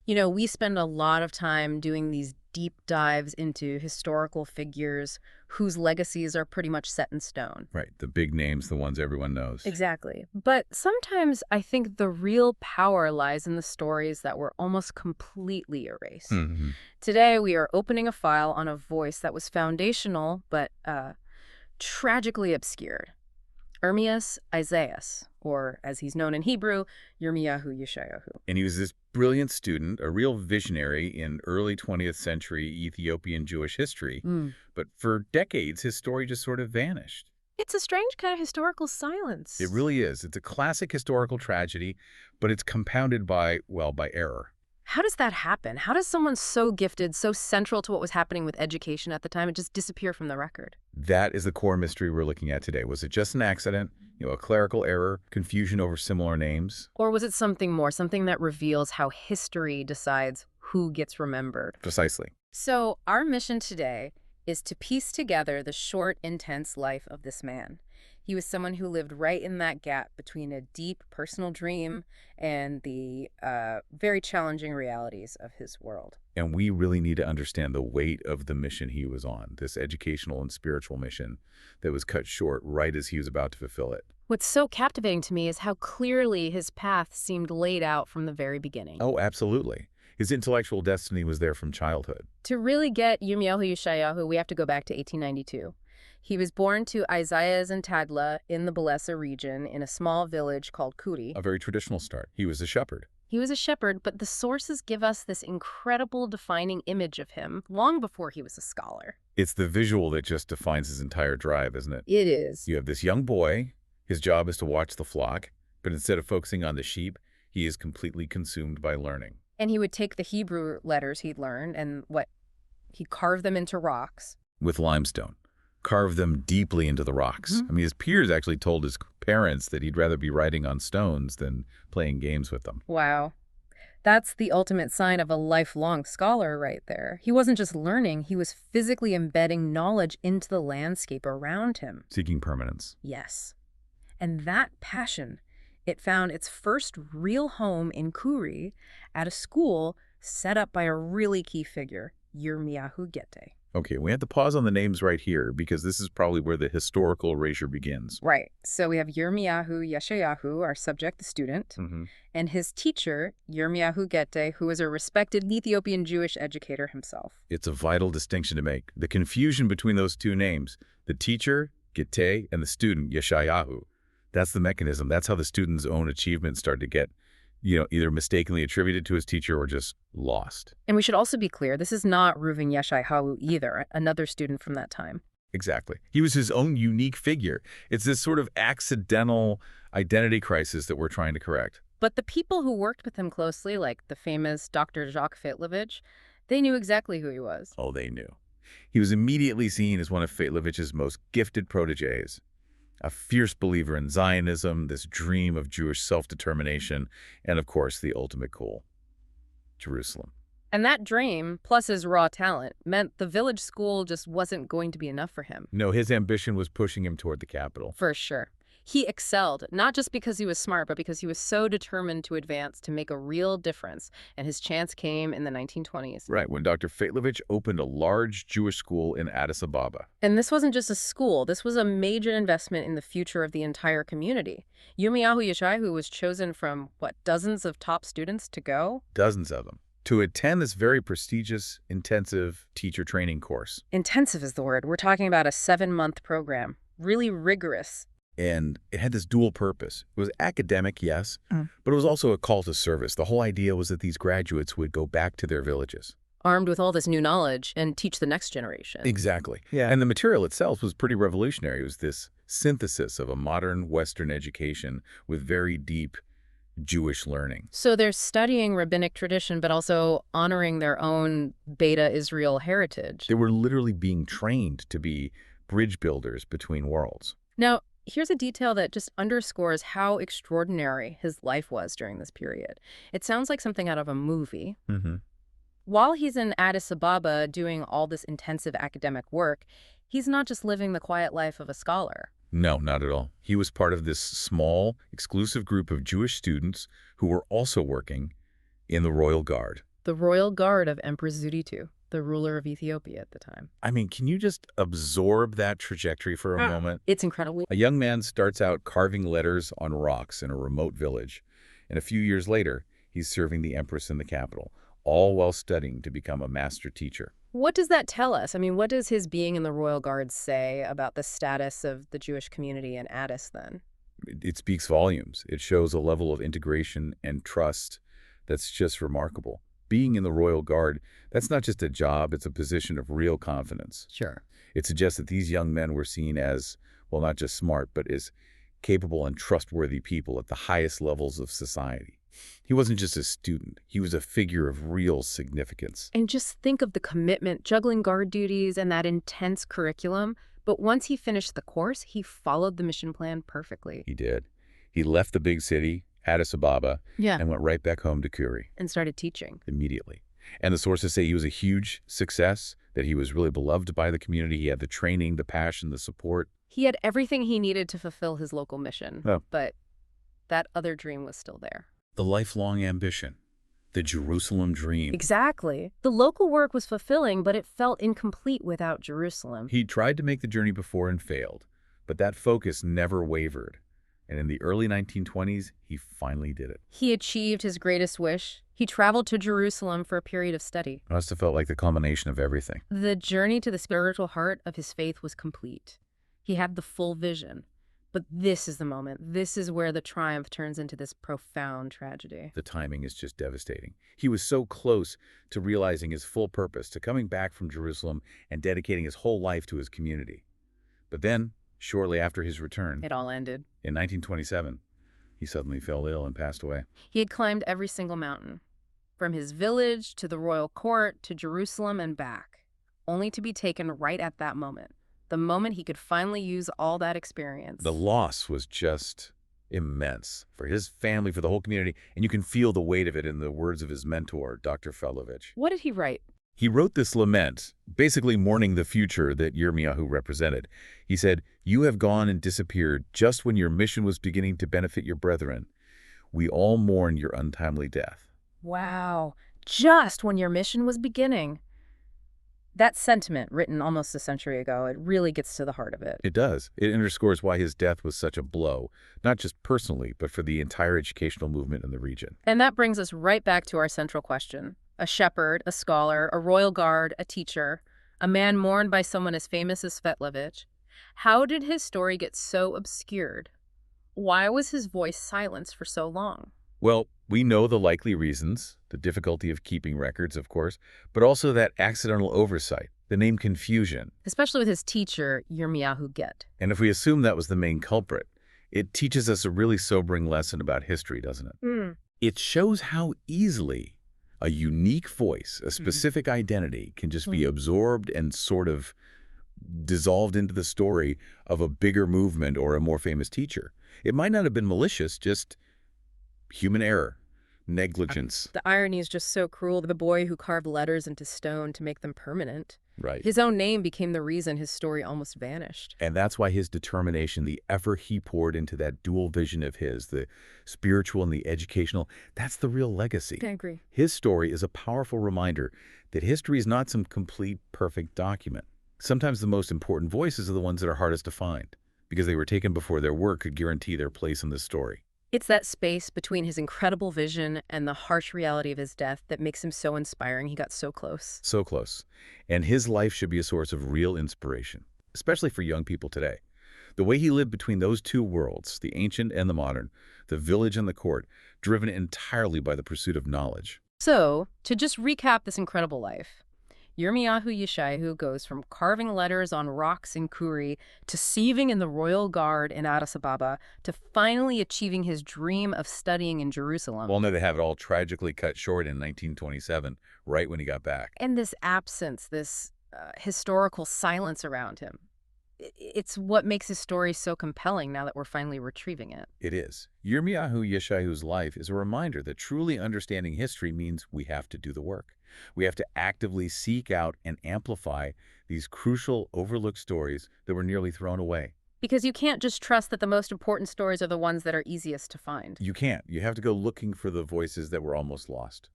You know, we spend a lot of time doing these deep dives into historical figures whose legacies are pretty much set in stone. Right, the big names, the ones everyone knows. Exactly. But sometimes I think the real power lies in the stories that were almost completely erased. Hmm. Today, we are opening a file on a voice that was foundational but tragically obscured. Ermias Isayas, or as he's known in Hebrew, Yermiyahu Yesha'yahu. And he was this brilliant student, a real visionary in early 20th century Ethiopian Jewish history. But for decades, his story just sort of vanished. It's a strange kind of historical silence. It really is. It's a classic historical tragedy, but it's compounded by, well, by error. How does that happen? How does someone so gifted, so central to what was happening with education at the time, just disappear from the record? That is the core mystery we're looking at today. Was it just an accident, a clerical error, confusion over similar names? Or was it something more, something that reveals how history decides who gets remembered? Precisely. So our mission today is to piece together the short, intense life of this man. He was someone who lived right in that gap between a deep personal dream and the very challenging realities of his world. And we really need to understand the weight of the mission he was on, this educational and spiritual mission that was cut short right as he was about to fulfill it. What's so captivating to me is how clearly his path seemed laid out from the very beginning. Oh, absolutely. His intellectual destiny was there from childhood. To really get Yermiyahu Yesha'yahu, we have to go back to 1892. He was born to Isayas and Tadla in the Balesa region in a small village called Kuri. A very traditional start. He was a shepherd. He was a shepherd, but the sources give us this incredible defining image of him long before he was a scholar. It's the visual that just defines his entire drive, isn't it? It is. You have this young boy. His job is to watch the flock, but instead of focusing on the sheep, he is completely consumed by learning. And he would take the Hebrew letters he'd learned and he'd carve them into rocks. With limestone. Carve them deeply into the rocks. I mean, his peers actually told his parents that he'd rather be writing on stones than playing games with them. Wow. That's the ultimate sign of a lifelong scholar right there. He wasn't just learning, he was physically embedding knowledge into the landscape around him. Seeking permanence. Yes. And that passion, it found its first real home in Kuri at a school set up by a really key figure, Yermiyahu Yesha'yahu. Okay, we have to pause on the names right here because this is probably where the historical erasure begins. Right. So we have Yermiyahu Yesha'yahu, our subject, the student, and his teacher, Yermiyahu Yesha'yahu, who is a respected Ethiopian Jewish educator himself. It's a vital distinction to make. The confusion between those two names, the teacher, Gete, and the student, Yesha'yahu, that's the mechanism. That's how the student's own achievements start to get either mistakenly attributed to his teacher or just lost. And we should also be clear, this is not Reuven Yesha'yahu either, another student from that time. Exactly. He was his own unique figure. It's this sort of accidental identity crisis that we're trying to correct. But the people who worked with him closely, like the famous Dr. Jacques Feitlevich, they knew exactly who he was. Oh, they knew. He was immediately seen as one of Feitlevich's most gifted protégés. A fierce believer in Zionism, this dream of Jewish self-determination, and of course, the ultimate goal, Jerusalem. And that dream, plus his raw talent, meant the village school just wasn't going to be enough for him. No, his ambition was pushing him toward the capital. For sure. He excelled, not just because he was smart, but because he was so determined to advance, to make a real difference. And his chance came in the 1920s. Right, when Dr. Feitlevich opened a large Jewish school in Addis Ababa. And this wasn't just a school. This was a major investment in the future of the entire community. Yermiyahu Yesha'yahu was chosen from, dozens of top students to go? Dozens of them. To attend this very prestigious, intensive teacher training course. Intensive is the word. We're talking about a 7-month program. Really rigorous. And it had this dual purpose. It was academic, yes, but it was also a call to service. The whole idea was that these graduates would go back to their villages. Armed with all this new knowledge and teach the next generation. Exactly. Yeah. And the material itself was pretty revolutionary. It was this synthesis of a modern Western education with very deep Jewish learning. So they're studying rabbinic tradition, but also honoring their own Beta Israel heritage. They were literally being trained to be bridge builders between worlds. Now, here's a detail that just underscores how extraordinary his life was during this period. It sounds like something out of a movie. While he's in Addis Ababa doing all this intensive academic work, he's not just living the quiet life of a scholar. No, not at all. He was part of this small, exclusive group of Jewish students who were also working in the Royal Guard. the royal guard of Empress Zuritu, the ruler of Ethiopia at the time. I mean, can you just absorb that trajectory for a moment? It's incredible. A young man starts out carving letters on rocks in a remote village, and a few years later, he's serving the empress in the capital, all while studying to become a master teacher. What does that tell us? I mean, what does his being in the royal guard say about the status of the Jewish community in Addis then? It speaks volumes. It shows a level of integration and trust that's just remarkable. Being in the royal guard, that's not just a job, it's a position of real confidence. Sure. It suggests that these young men were seen as, well, not just smart, but as capable and trustworthy people at the highest levels of society. He wasn't just a student. He was a figure of real significance. And just think of the commitment, juggling guard duties and that intense curriculum. But once he finished the course, he followed the mission plan perfectly. He did. He left the big city, Addis Ababa, and went right back home to Kuri. And started teaching. Immediately. And the sources say he was a huge success, that he was really beloved by the community. He had the training, the passion, the support. He had everything he needed to fulfill his local mission. Oh. But that other dream was still there. The lifelong ambition. The Jerusalem dream. Exactly. The local work was fulfilling, but it felt incomplete without Jerusalem. He tried to make the journey before and failed, but that focus never wavered. And in the early 1920s, he finally did it. He achieved his greatest wish. He traveled to Jerusalem for a period of study. It must have felt like the culmination of everything. The journey to the spiritual heart of his faith was complete. He had the full vision. But this is the moment. This is where the triumph turns into this profound tragedy. The timing is just devastating. He was so close to realizing his full purpose, to coming back from Jerusalem and dedicating his whole life to his community. But then, shortly after his return, It all ended. in 1927, he suddenly fell ill and passed away. He had climbed every single mountain, from his village to the royal court to Jerusalem and back, only to be taken right at that moment. The moment he could finally use all that experience. The loss was just immense for his family, for the whole community, and you can feel the weight of it in the words of his mentor, Dr. Felovich. What did he write? He wrote this lament, basically mourning the future that Yermiyahu represented. He said, "You have gone and disappeared just when your mission was beginning to benefit your brethren. We all mourn your untimely death." Wow. Just when your mission was beginning. That sentiment, written almost a century ago, it really gets to the heart of it. It does. It underscores why his death was such a blow, not just personally, but for the entire educational movement in the region. And that brings us right back to our central question. A shepherd, a scholar, a royal guard, a teacher, a man mourned by someone as famous as Fetlevich. How did his story get so obscured? Why was his voice silenced for so long? Well, we know the likely reasons, the difficulty of keeping records, of course, but also that accidental oversight, the name confusion. Especially with his teacher, Yermiyahu Get. And if we assume that was the main culprit, it teaches us a really sobering lesson about history, doesn't it? It shows how easily a unique voice, a specific identity, can just be absorbed and sort of dissolved into the story of a bigger movement or a more famous teacher. It might not have been malicious, just human error, negligence. The irony is just so cruel. The boy who carved letters into stone to make them permanent. Right. His own name became the reason his story almost vanished. And that's why his determination, the effort he poured into that dual vision of his, the spiritual and the educational, that's the real legacy. I agree. His story is a powerful reminder that history is not some complete, perfect document. Sometimes the most important voices are the ones that are hardest to find, because they were taken before their work could guarantee their place in the story. It's that space between his incredible vision and the harsh reality of his death that makes him so inspiring. He got so close. So close. And his life should be a source of real inspiration, especially for young people today. The way he lived between those two worlds, the ancient and the modern, the village and the court, driven entirely by the pursuit of knowledge. So, to just recap this incredible life, Yermiyahu Yesha'yahu goes from carving letters on rocks in Kuri to serving in the royal guard in Addis Ababa to finally achieving his dream of studying in Jerusalem. Well, no, they have it all tragically cut short in 1927, right when he got back. And this absence, this historical silence around him, it's what makes his story so compelling now that we're finally retrieving it. It is. Yermiyahu Yesha'yahu's life is a reminder that truly understanding history means we have to do the work. We have to actively seek out and amplify these crucial, overlooked stories that were nearly thrown away. Because you can't just trust that the most important stories are the ones that are easiest to find. You can't. You have to go looking for the voices that were almost lost.